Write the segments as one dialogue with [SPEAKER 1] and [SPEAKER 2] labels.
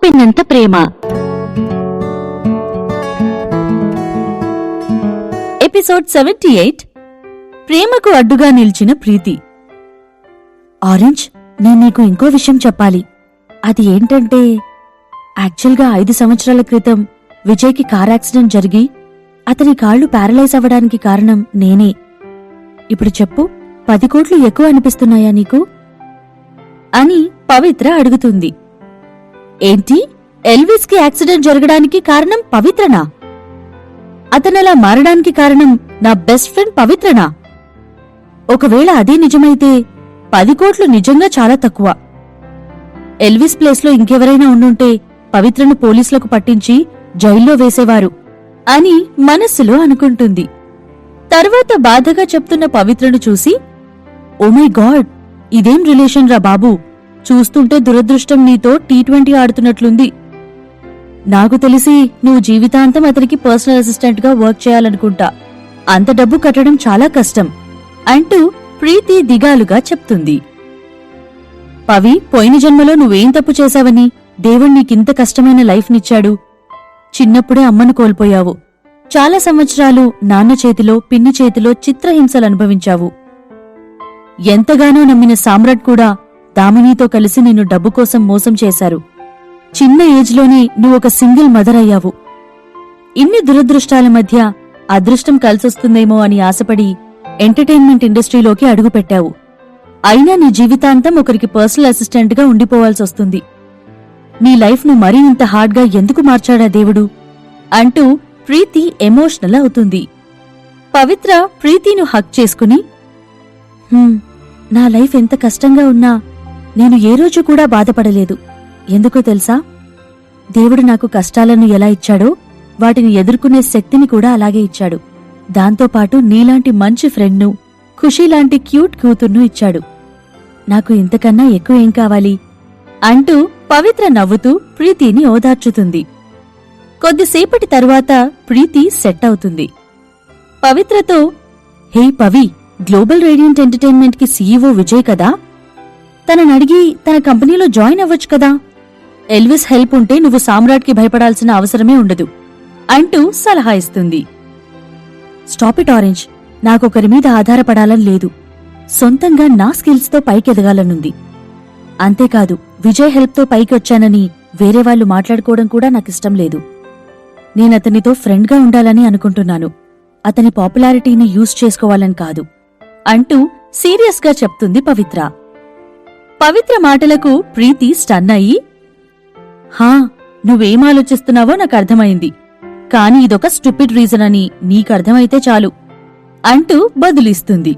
[SPEAKER 1] ఉప్పినంత ప్రేమ. Episode 78. ప్రేమకు అడ్డుగా నిలిచిన ప్రీతి. ఆరెంజ్, నేను నీకు ఇంకో విషయం చెప్పాలి. అది ఏంటంటే, యాక్చువల్గా 5 సంవత్సరాల క్రితం విజయ్కి కార్ యాక్సిడెంట్ జరిగి అతని కాళ్లు ప్యారలైజ్ అవ్వడానికి కారణం నేనే. ఇప్పుడు చెప్పు, 10 కోట్లు ఎక్కువ అనిపిస్తున్నాయా నీకు అని పవిత్ర అడుగుతుంది. ఏంటి, ఎల్విస్ కి యాక్సిడెంట్ జరగడానికి కారణం పవిత్రనా? అతనలా మారడానికి కారణం నా బెస్ట్ ఫ్రెండ్ పవిత్రనా? ఒకవేళ అదే నిజమైతే 10 కోట్లు నిజంగా చాలా తక్కువ. ఎల్విస్ ప్లేస్లో ఇంకెవరైనా ఉండుంటే పవిత్రను పోలీసులకు పట్టించి జైల్లో వేసేవారు అని మనస్సులో అనుకుంటుంది. తర్వాత బాధగా చెప్తున్న పవిత్రను చూసి, ఓ మై గాడ్, ఇదేం రిలేషన్ రా బాబూ, చూస్తుంటే దురదృష్టం నీతో T20 ఆడుతున్నట్లుంది. నాకు తెలిసి నువ్వు జీవితాంతం అతనికి పర్సనల్ అసిస్టెంట్ గా వర్క్ చేయాలనుకుంటా. అంత డబ్బు కట్టడం చాలా కష్టం అంటూ ప్రీతి దిగాలుగా చెప్తుంది. పవి, పోయిన జన్మలో నువ్వేం తప్పు చేశావని దేవుడు నీకింత కష్టమైన లైఫ్నిచ్చాడు? చిన్నప్పుడే అమ్మను కోల్పోయావు. చాలా సంవత్సరాలు నాన్న చేతిలో, పిన్ని చేతిలో చిత్రహింసలనుభవించావు. ఎంతగానో నమ్మిన సామ్రాట్ కూడా దామినీతో కలిసి నిన్ను డబ్బు కోసం మోసం చేశారు. చిన్న ఏజ్లోనే నువ్వొక సింగిల్ మదర్ అయ్యావు. ఇన్ని దురదృష్టాల మధ్య అదృష్టం కలిసొస్తుందేమో అని ఆశపడి ఎంటర్టైన్మెంట్ ఇండస్ట్రీలోకి అడుగుపెట్టావు. అయినా నీ జీవితాంతం ఒకరికి పర్సనల్ అసిస్టెంట్గా ఉండిపోవాల్సొస్తుంది. నీ లైఫ్ను మరీ ఇంత హార్డ్గా ఎందుకు మార్చాడా దేవుడు అంటూ ప్రీతి ఎమోషనల్ అవుతుంది. పవిత్ర ప్రీతిను హక్ చేసుకుని, నా లైఫ్ ఎంత కష్టంగా ఉన్నా నేను ఏ రోజు కూడా బాధపడలేదు. ఎందుకో తెలుసా? దేవుడు నాకు కష్టాలను ఎలా ఇచ్చాడో వాటిని ఎదుర్కొనే శక్తిని కూడా అలాగే ఇచ్చాడు. దాంతోపాటు నీలాంటి మంచి ఫ్రెండ్ను, ఖుషీలాంటి క్యూట్ కూతుర్ను ఇచ్చాడు. నాకు ఇంతకన్నా ఎక్కువ ఏం కావాలి అంటూ పవిత్ర నవ్వుతూ ప్రీతిని ఓదార్చుతుంది. కొద్దిసేపటి తరువాత ప్రీతి సెట్ అవుతుంది. పవిత్రతో, హే పవి, గ్లోబల్ రేడియంట్ ఎంటర్టైన్మెంట్ కి సీఈఓ విజయ్ కదా, తననడిగి తన కంపెనీలో జాయిన్ అవ్వచ్చు కదా. ఎల్విస్ హెల్ప్ ఉంటే నువ్వు సామ్రాట్కి భయపడాల్సిన అవసరమే ఉండదు అంటూ సలహా ఇస్తుంది. స్టాప్ ఇట్ ఆరెంజ్, నాకొకరి మీద ఆధారపడాలని లేదు. సొంతంగా నా స్కిల్స్తో పైకెదగాలనుంది. అంతేకాదు, విజయ్ హెల్ప్తో పైకొచ్చానని వేరే వాళ్ళు మాట్లాడుకోవడం కూడా నాకిష్టం లేదు. నేనతనితో ఫ్రెండ్గా ఉండాలని అనుకుంటున్నాను. అతని పాపులారిటీని యూజ్ చేసుకోవాలని కాదు అంటూ సీరియస్గా చెప్తుంది పవిత్ర. పవిత్ర మాటలకు ప్రీతి స్టన్ అయ్యి, హా, నువ్వేం ఆలోచిస్తున్నావో నాకర్థమైంది, కాని ఇదొక స్టూపిడ్ రీజన్ అని నీకర్థమైతే చాలు అంటూ బదులిస్తుంది.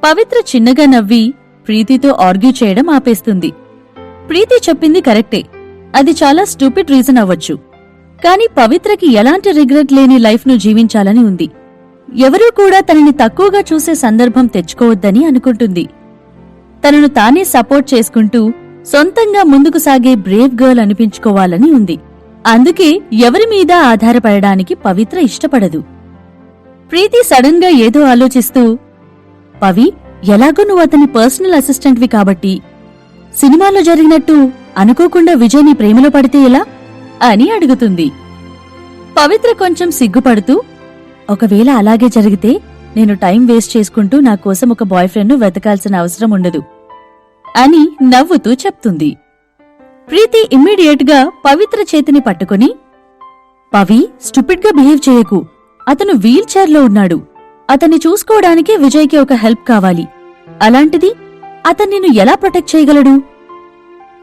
[SPEAKER 1] పవిత్ర చిన్నగా నవ్వి ప్రీతితో ఆర్గ్యూ చేయడం ఆపేస్తుంది. ప్రీతి చెప్పింది కరెక్టే, అది చాలా స్టూపిడ్ రీజన్ అవ్వచ్చు. కాని పవిత్రకి ఎలాంటి రిగ్రెట్ లేని లైఫ్ను జీవించాలని ఉంది. ఎవరూ కూడా తనని తక్కువగా చూసే సందర్భం తెచ్చుకోవద్దని అనుకుంటుంది. తనను తానే సపోర్ట్ చేసుకుంటూ సొంతంగా ముందుకు సాగే బ్రేవ్ గర్ల్ అనిపించుకోవాలని ఉంది. అందుకే ఎవరి మీద ఆధారపడడానికి పవిత్ర ఇష్టపడదు. ప్రీతి సడన్ గా ఏదో ఆలోచిస్తూ, పవి, ఎలాగో నువ్వు అతని పర్సనల్ అసిస్టెంట్వి కాబట్టి సినిమాలో జరిగినట్టు అనుకోకుండా విజయ్ నీ ప్రేమలో పడితే ఎలా అని అడుగుతుంది. పవిత్ర కొంచెం సిగ్గుపడుతూ, ఒకవేళ అలాగే జరిగితే నేను టైం వేస్ట్ చేసుకుంటూ నా కోసం ఒక బాయ్ ఫ్రెండ్ను వెతకాల్సిన అవసరం ఉండదు అని నవ్వుతూ చెప్తుంది. ప్రీతి ఇమ్మీడియట్ గా పవిత్ర చేతిని పట్టుకుని, పవి, స్టూపిడ్ గా బిహేవ్ చేయకు. అతను వీల్ చైర్లో ఉన్నాడు. అతన్ని చూసుకోవడానికి విజయ్కి ఒక హెల్ప్ కావాలి. అలాంటిది అతను నిన్ను ఎలా ప్రొటెక్ట్ చేయగలడు?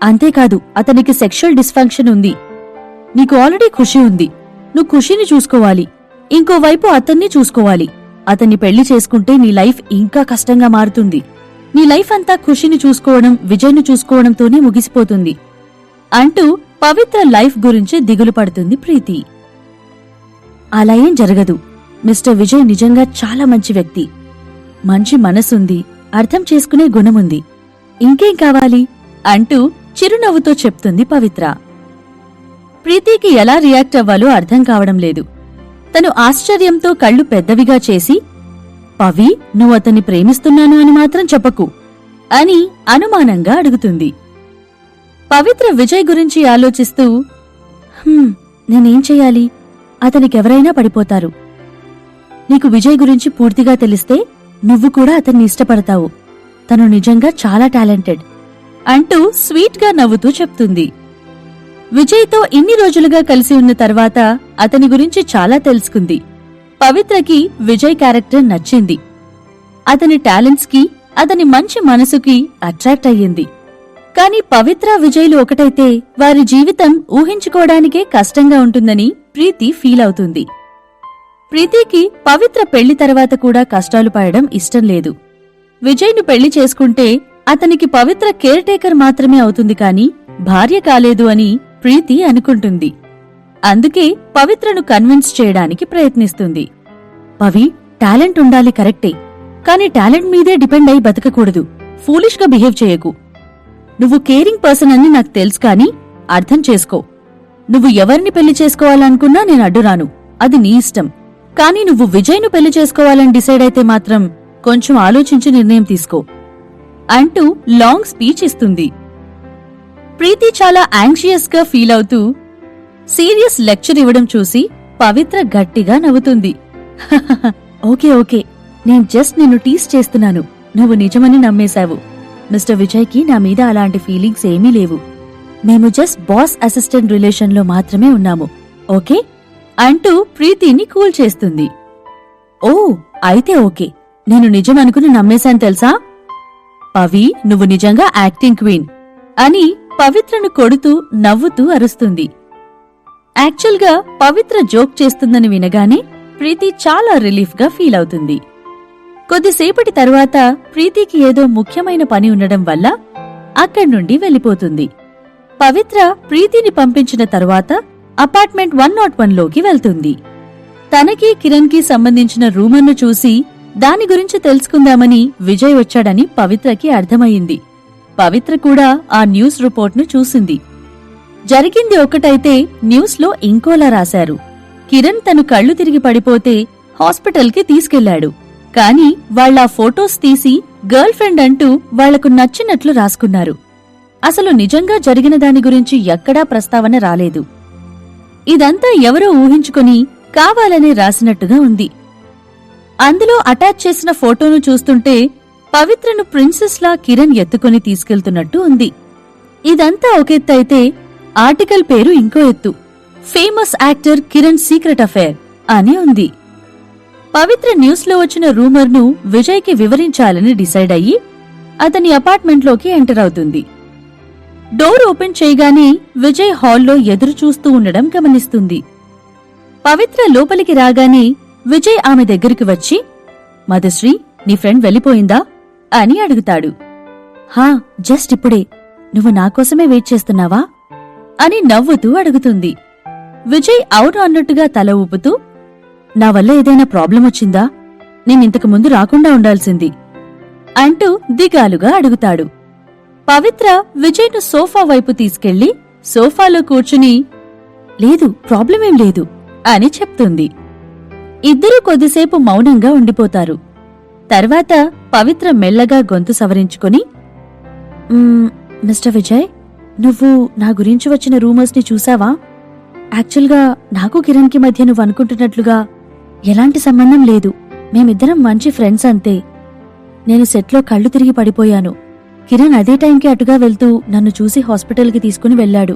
[SPEAKER 1] అంతేకాదు, అతనికి సెక్షువల్ డిస్ఫంక్షన్ ఉంది. నీకు ఆల్రెడీ ఖుషి ఉంది. నువ్వు ఖుషిని చూసుకోవాలి, ఇంకోవైపు అతన్ని చూసుకోవాలి. అతన్ని పెళ్లి చేసుకుంటే నీ లైఫ్ ఇంకా కష్టంగా మారుతుంది. నీ లైఫ్ అంతా ఖుషిని చూసుకోవడం, విజయ్ను చూసుకోవడంతోనే ముగిసిపోతుంది అంటూ పవిత్ర లైఫ్ గురించి దిగులు పడుతుంది ప్రీతి. అలా ఏం జరగదు. మిస్టర్ విజయ్ నిజంగా చాలా మంచి వ్యక్తి. మంచి మనసుంది, అర్థం చేసుకునే గుణముంది. ఇంకేం కావాలి అంటూ చిరునవ్వుతో చెప్తుంది పవిత్ర. ప్రీతికి ఎలా రియాక్ట్ అవ్వాలో అర్థం కావడం లేదు. తను ఆశ్చర్యంతో కళ్ళు పెద్దవిగా చేసి, పవి, నువ్వు అతన్ని ప్రేమిస్తున్నాను అని మాత్రం చెప్పకు అని అనుమానంగా అడుగుతుంది. పవిత్ర విజయ్ గురించి ఆలోచిస్తూ నేనేం చెయ్యాలి? అతనికెవరైనా పడిపోతారు. నీకు విజయ్ గురించి పూర్తిగా తెలిస్తే నువ్వు కూడా అతన్ని ఇష్టపడతావు. తను నిజంగా చాలా టాలెంటెడ్ అంటూ స్వీట్గా నవ్వుతూ చెప్తుంది. విజయ్తో ఇన్ని రోజులుగా కలిసి ఉన్న తర్వాత అతని గురించి చాలా తెలుసుకుంది. పవిత్రకి విజయ్ క్యారెక్టర్ నచ్చింది. అతని టాలెంట్స్కి, అతని మంచి మనసుకి అట్రాక్ట్ అయ్యింది. కాని పవిత్ర విజయ్లు ఒకటైతే వారి జీవితం ఊహించుకోవడానికే కష్టంగా ఉంటుందని ప్రీతి ఫీల్ అవుతుంది. ప్రీతికి పవిత్ర పెళ్లి తర్వాత కూడా కష్టాలు పడడం ఇష్టం లేదు. విజయ్ను పెళ్లి చేసుకుంటే అతనికి పవిత్ర కేర్ టేకర్ మాత్రమే అవుతుంది కాని భార్య కాలేదు అని ప్రీతి అనుకుంటుంది. అందుకే పవిత్రను కన్విన్స్ చేయడానికి ప్రయత్నిస్తుంది. పవి, టాలెంట్ ఉండాలి కరెక్టే, కాని టాలెంట్ మీదే డిపెండ్ అయి బతకకూడదు. ఫూలిష్గా బిహేవ్ చేయకు. నువ్వు కేరింగ్ పర్సన్ అని నాకు తెలుసు కాని అర్థం చేసుకో. నువ్వు ఎవరిని పెళ్లి చేసుకోవాలనుకున్నా నేను అడ్డురాను. అది నీ ఇష్టం. కాని నువ్వు విజయ్ను పెళ్లి చేసుకోవాలని డిసైడ్ అయితే మాత్రం కొంచెం ఆలోచించి నిర్ణయం తీసుకో అంటూ లాంగ్ స్పీచ్ ఇస్తుంది. ప్రీతి చాలా యాంగ్షియస్ గా ఫీల్ అవుతూ సీరియస్ లెక్చర్ ఇవ్వడం చూసి పవిత్ర గట్టిగా నవ్వుతుంది. ఓకే ఓకే, నేను జస్ట్ నిన్ను టీస్ చేస్తున్నాను. నువ్వు నిజమని నమ్మేశావు. మిస్టర్ విజయ్కి నా మీద అలాంటి ఫీలింగ్స్ ఏమీ లేవు. మేము జస్ట్ బాస్ అసిస్టెంట్ రిలేషన్లో మాత్రమే ఉన్నాము. ఓకే అంటూ ప్రీతిని కూల్ చేస్తుంది. ఓ అయితే ఓకే, నేను నిజమనుకుని నమ్మేశాను తెలుసా? పవి, నువ్వు నిజంగా యాక్టింగ్ క్వీన్ అని పవిత్రను కొడుతూ నవ్వుతూ అరుస్తుంది. యాక్చువల్గా పవిత్ర జోక్ చేస్తుందని వినగానే ప్రీతి చాలా రిలీఫ్గా ఫీల్ అవుతుంది. కొద్దిసేపటి తరువాత ప్రీతికి ఏదో ముఖ్యమైన పని ఉండడం వల్ల అక్కడి నుండి వెళ్ళిపోతుంది. పవిత్ర ప్రీతిని పంపించిన తరువాత అపార్ట్మెంట్ 101లోకి వెళ్తుంది. తనకి కిరణ్కి సంబంధించిన రూమర్ను చూసి దాని గురించి తెలుసుకుందామని విజయ్ వచ్చాడని పవిత్రకి అర్థమయ్యింది. పవిత్ర కూడా ఆ న్యూస్ రిపోర్ట్ను చూసింది. జరిగింది ఒకటైతే న్యూస్లో ఇంకోలా రాశారు. కిరణ్ తను కళ్ళు తిరిగి పడిపోతే హాస్పిటల్కి తీసుకెళ్లాడు. కాని వాళ్ళ ఫోటోస్ తీసి గర్ల్ ఫ్రెండ్ అంటూ వాళ్లకు నచ్చినట్లు రాసుకున్నారు. అసలు నిజంగా జరిగిన దాని గురించి ఎక్కడా ప్రస్తావన రాలేదు. ఇదంతా ఎవరో ఊహించుకుని కావాలనే రాసినట్టుగా ఉంది. అందులో అటాచ్ చేసిన ఫోటోను చూస్తుంటే పవిత్రను ప్రిన్సెస్లా కిరణ్ ఎత్తుకుని తీసుకెళ్తున్నట్టు ఉంది. ఇదంతా ఒకెత్తైతే ఆర్టికల్ పేరు ఇంకో ఎత్తు, famous actor Kiran secret affair అని ఉంది. పవిత్ర న్యూస్లో వచ్చిన రూమర్ను విజయ్కి వివరించాలని డిసైడ్ అయ్యి అతని అపార్ట్మెంట్లోకి ఎంటర్ అవుతుంది. డోర్ ఓపెన్ చేయగానే విజయ్ హాల్లో ఎదురు చూస్తూ ఉండడం గమనిస్తుంది. పవిత్ర లోపలికి రాగానే విజయ్ ఆమె దగ్గరికి వచ్చి, మధుశ్రీ, నీ ఫ్రెండ్ వెళ్ళిపోయిందా అని అడుగుతాడు. హా, జస్ట్ ఇప్పుడే. నువ్వు నాకోసమే వెయిట్ చేస్తున్నావా అని నవ్వుతూ అడుగుతుంది. విజయ్ అవును అన్నట్టుగా తల ఊపుతూ, నా వల్ల ఏదైనా ప్రాబ్లం వచ్చిందా? నేనింతకు ముందు రాకుండా ఉండాల్సింది అంటూ దిగాలుగా అడుగుతాడు. పవిత్ర విజయ్ను సోఫా వైపు తీసుకెళ్లి సోఫాలో కూర్చుని, లేదు, ప్రాబ్లమేం లేదు అని చెప్తుంది. ఇద్దరూ కొద్దిసేపు మౌనంగా ఉండిపోతారు. తర్వాత పవిత్ర మెల్లగా గొంతు సవరించుకుని, మిస్టర్ విజయ్, నువ్వు నా గురించి వచ్చిన రూమర్స్ని చూసావా? యాక్చువల్గా నాకు కిరణ్కి మధ్య నువ్వు అనుకుంటున్నట్లుగా ఎలాంటి సంబంధం లేదు. మేమిద్దరం మంచి ఫ్రెండ్స్ అంతే. నేను సెట్లో కళ్ళు తిరిగి పడిపోయాను. కిరణ్ అదే టైంకి అటుగా వెళ్తూ నన్ను చూసి హాస్పిటల్కి తీసుకుని వెళ్లాడు.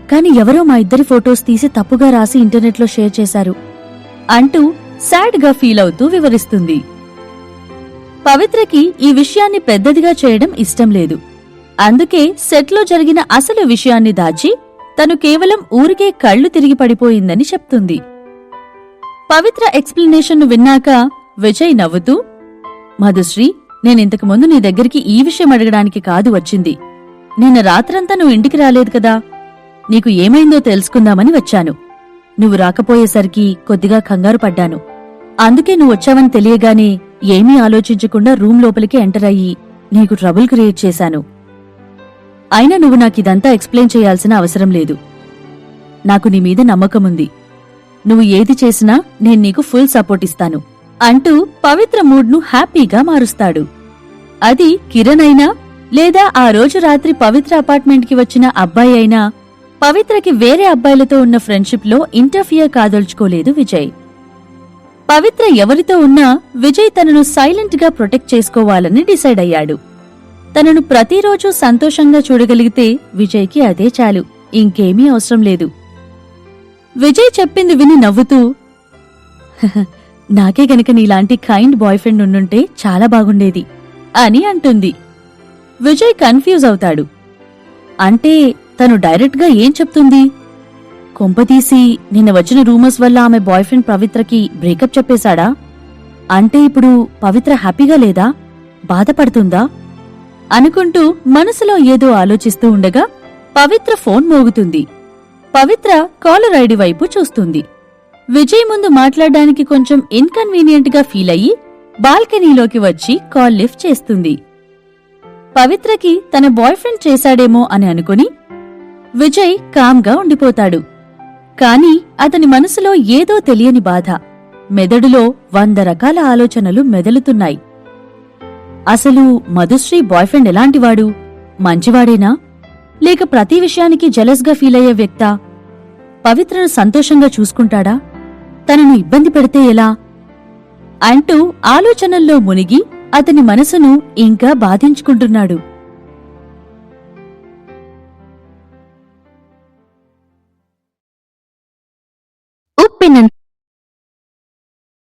[SPEAKER 1] కాని ఎవరో మా ఇద్దరి ఫొటోస్ తీసి తప్పుగా రాసి ఇంటర్నెట్లో షేర్ చేశారు అంటూ సాడ్ గా ఫీల్ అవుతూ వివరిస్తుంది. పవిత్రకి ఈ విషయాన్ని పెద్దదిగా చేయడం ఇష్టం లేదు. అందుకే సెట్లో జరిగిన అసలు విషయాన్ని దాచి తను కేవలం ఊరికే కళ్ళు తిరిగి పడిపోయిందని చెప్తుంది. పవిత్ర ఎక్స్ప్లెనేషన్ను విన్నాక విజయ్ నవ్వుతూ, మధుశ్రీ, నేనింతకు ముందు నీ దగ్గరికి ఈ విషయం అడగడానికి కాదు వచ్చింది. నిన్న రాత్రంతా నువ్వు ఇంటికి రాలేదు కదా, నీకు ఏమైందో తెలుసుకుందామని వచ్చాను. నువ్వు రాకపోయేసరికి కొద్దిగా కంగారు పడ్డాను. అందుకే నువ్వు వచ్చావని తెలియగానే ఏమీ ఆలోచించకుండా రూమ్ లోపలికి ఎంటర్ అయ్యి నీకు ట్రబుల్ క్రియేట్ చేశాను. అయినా నువ్వు నాకిదంతా ఎక్స్ప్లెయిన్ చేయాల్సిన అవసరం లేదు. నాకు నీ మీద నమ్మకముంది. నువ్వు ఏది చేసినా నేను నీకు ఫుల్ సపోర్ట్ ఇస్తాను అంటూ పవిత్ర మూడ్ను హ్యాపీగా మారుస్తాడు. అది కిరణ్ అయినా లేదా ఆ రోజు రాత్రి పవిత్ర అపార్ట్మెంట్కి వచ్చిన అబ్బాయి అయినా పవిత్రకి వేరే అబ్బాయిలతో ఉన్న ఫ్రెండ్షిప్లో ఇంటర్ఫియర్ కాదలుచుకోలేదు విజయ్. పవిత్ర ఎవరితో ఉన్నా విజయ్ తనను సైలెంట్ గా ప్రొటెక్ట్ చేసుకోవాలని డిసైడ్ అయ్యాడు. తనను ప్రతిరోజూ సంతోషంగా చూడగలిగితే విజయ్కి అదే చాలు, ఇంకేమీ అవసరం లేదు. విజయ్ చెప్పింది విని నవ్వుతూ, నాకే గనక నీలాంటి కైండ్ బాయ్ ఫ్రెండ్ ఉండుంటే చాలా బాగుండేది అని అంటుంది. విజయ్ కన్ఫ్యూజ్ అవుతాడు. అంటే తను డైరెక్ట్గా ఏం చెప్తుంది? కొంపతీసి నిన్న వచ్చిన రూమర్స్ వల్ల ఆమె బాయ్ ఫ్రెండ్ పవిత్రకి బ్రేకప్ చెప్పేశాడా? అంటే ఇప్పుడు పవిత్ర హ్యాపీగా లేదా? బాధపడుతుందా? అనుకుంటూ మనసులో ఏదో ఆలోచిస్తూ ఉండగా పవిత్ర ఫోన్ మోగుతుంది. పవిత్ర కాలర్ ఐడి వైపు చూస్తుంది. విజయ్ ముందు మాట్లాడడానికి కొంచెం ఇన్కన్వీనియంట్ గా ఫీల్ అయ్యి బాల్కనీలోకి వచ్చి కాల్ లిఫ్ట్ చేస్తుంది. పవిత్రకి తన బాయ్ ఫ్రెండ్ చేశాడేమో అని అనుకుని విజయ్ కామ్గా ఉండిపోతాడు. కాని అతని మనసులో ఏదో తెలియని బాధ, మెదడులో 100 రకాల ఆలోచనలు మెదలుతున్నాయి. అసలు మధుశ్రీ బాయ్ ఫ్రెండ్ ఎలాంటివాడు? మంచివాడేనా? లేక ప్రతి విషయానికి జెలస్గా ఫీలయ్యే వ్యక్తా? పవిత్రను సంతోషంగా చూసుకుంటాడా? తనను ఇబ్బంది పెడితే ఎలా? అంటూ ఆలోచనల్లో మునిగి అతని మనసును ఇంకా బాధించుకుంటున్నాడు.
[SPEAKER 2] ఉప్పెనంత